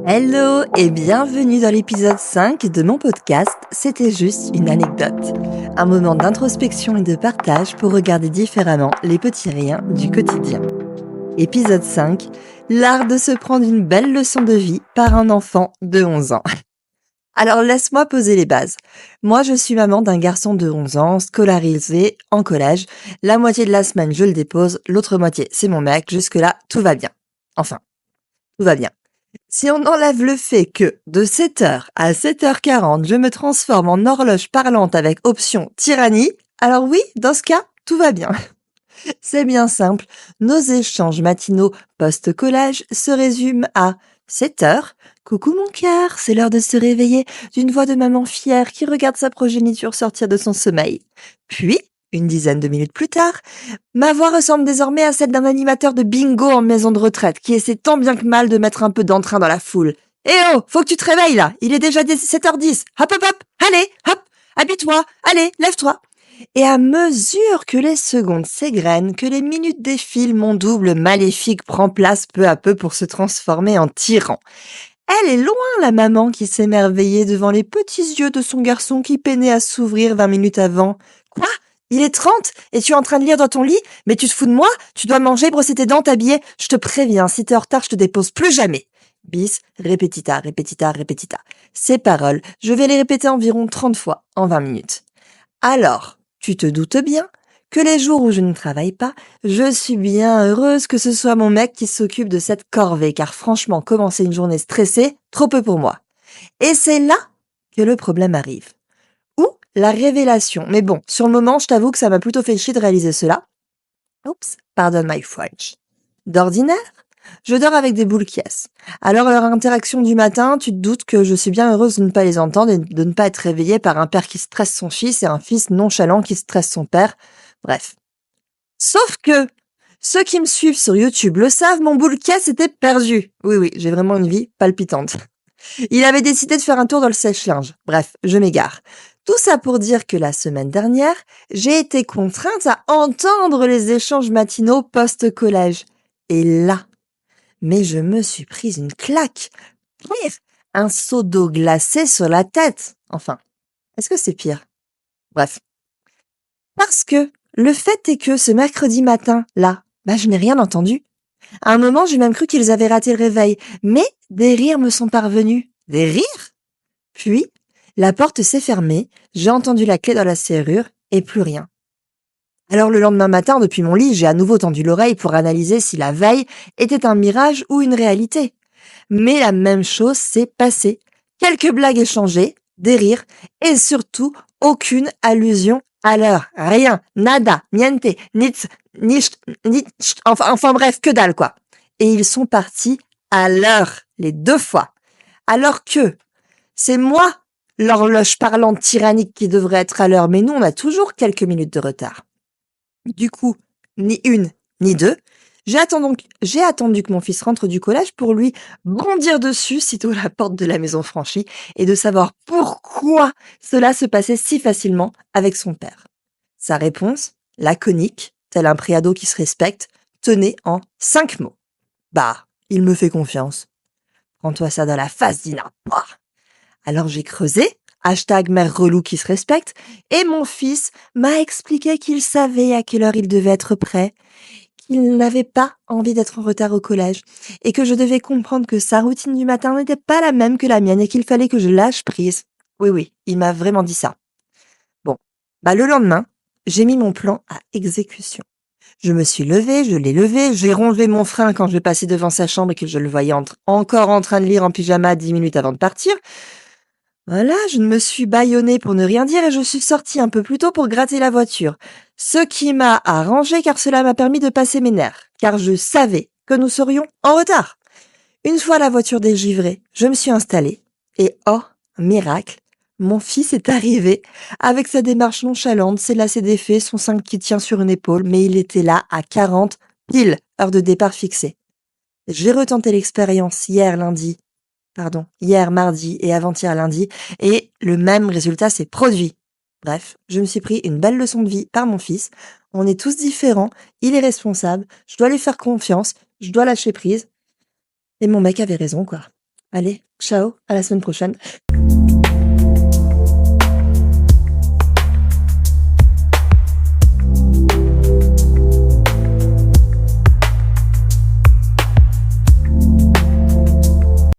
Hello et bienvenue dans l'épisode 5 de mon podcast C'était juste une anecdote. Un moment d'introspection et de partage pour regarder différemment les petits riens du quotidien. Épisode 5, l'art de se prendre une belle leçon de vie par un enfant de 11 ans. Alors laisse-moi poser les bases. Moi je suis maman d'un garçon de 11 ans, scolarisé en collège. La moitié de la semaine je le dépose, l'autre moitié c'est mon mec, jusque-là tout va bien. Enfin, tout va bien. Si on enlève le fait que, de 7h à 7h40, je me transforme en horloge parlante avec option tyrannie, alors oui, dans ce cas, tout va bien. C'est bien simple, nos échanges matinaux post-collège se résument à 7h, coucou mon cœur, c'est l'heure de se réveiller, d'une voix de maman fière qui regarde sa progéniture sortir de son sommeil. Puis, une dizaine de minutes plus tard, ma voix ressemble désormais à celle d'un animateur de bingo en maison de retraite qui essaie tant bien que mal de mettre un peu d'entrain dans la foule. Eh oh, faut que tu te réveilles là, il est déjà 7h10. Hop hop hop, allez, hop, habille-toi, allez, lève-toi. Et à mesure que les secondes s'égrènent, que les minutes défilent, mon double maléfique prend place peu à peu pour se transformer en tyran. Elle est loin la maman qui s'émerveillait devant les petits yeux de son garçon qui peinait à s'ouvrir 20 minutes avant. Quoi? Il est 30 et tu es en train de lire dans ton lit? Mais tu te fous de moi? Tu dois manger, brosser tes dents, t'habiller. Je te préviens, si t'es en retard, je te dépose plus jamais. Bis, repetita, repetita, repetita. Ces paroles, je vais les répéter environ 30 fois en 20 minutes. Alors, tu te doutes bien que les jours où je ne travaille pas, je suis bien heureuse que ce soit mon mec qui s'occupe de cette corvée, car franchement, commencer une journée stressée, trop peu pour moi. Et c'est là que le problème arrive. Ou la révélation. Mais bon, sur le moment, je t'avoue que ça m'a plutôt fait chier de réaliser cela. Oups, pardon my French. D'ordinaire, je dors avec des boules qui ess. Alors, à leur interaction du matin, tu te doutes que je suis bien heureuse de ne pas les entendre et de ne pas être réveillée par un père qui stresse son fils et un fils nonchalant qui stresse son père. Bref. Sauf que, ceux qui me suivent sur YouTube le savent, mon boule caisse était perdu. Oui, j'ai vraiment une vie palpitante. Il avait décidé de faire un tour dans le sèche-linge. Bref, je m'égare. Tout ça pour dire que la semaine dernière, j'ai été contrainte à entendre les échanges matinaux post-collège. Et là, mais je me suis prise une claque. Pire, un seau d'eau glacée sur la tête. Enfin, est-ce que c'est pire? Bref. Parce que le fait est que ce mercredi matin, là, je n'ai rien entendu. À un moment, j'ai même cru qu'ils avaient raté le réveil. Mais des rires me sont parvenus. Des rires? Puis, la porte s'est fermée, j'ai entendu la clé dans la serrure et plus rien. Alors le lendemain matin, depuis mon lit, j'ai à nouveau tendu l'oreille pour analyser si la veille était un mirage ou une réalité. Mais la même chose s'est passée. Quelques blagues échangées, des rires et surtout aucune allusion à l'heure. Rien, nada, niente, nits, nicht, enfin bref, que dalle quoi. Et ils sont partis à l'heure, les 2 fois. Alors que c'est moi, l'horloge parlante tyrannique qui devrait être à l'heure, mais nous on a toujours quelques minutes de retard. Du coup, ni une, ni deux. J'ai attendu que mon fils rentre du collège pour lui bondir dessus sitôt la porte de la maison franchie et de savoir pourquoi cela se passait si facilement avec son père. Sa réponse, laconique, tel un préado qui se respecte, tenait en 5 mots. Il me fait confiance. Prends-toi ça dans la face, Dina. Alors j'ai creusé, #mère relou qui se respecte, et mon fils m'a expliqué qu'il savait à quelle heure il devait être prêt, qu'il n'avait pas envie d'être en retard au collège, et que je devais comprendre que sa routine du matin n'était pas la même que la mienne et qu'il fallait que je lâche prise. Oui, il m'a vraiment dit ça. Bon, le lendemain, j'ai mis mon plan à exécution. Je me suis levée, je l'ai levé, j'ai rongé mon frein quand je passais devant sa chambre et que je le voyais encore en train de lire en pyjama 10 minutes avant de partir. Voilà, je me suis bâillonnée pour ne rien dire et je suis sortie un peu plus tôt pour gratter la voiture. Ce qui m'a arrangé car cela m'a permis de passer mes nerfs, car je savais que nous serions en retard. Une fois la voiture dégivrée, je me suis installée et oh, miracle, mon fils est arrivé avec sa démarche nonchalante, ses lacets défaits, son cintre qui tient sur une épaule, mais il était là à 40 pile, heure de départ fixée. J'ai retenté l'expérience hier mardi et avant-hier lundi, et le même résultat s'est produit. Bref, je me suis pris une belle leçon de vie par mon fils. On est tous différents, il est responsable, je dois lui faire confiance, je dois lâcher prise. Et mon mec avait raison, quoi. Allez, ciao, à la semaine prochaine.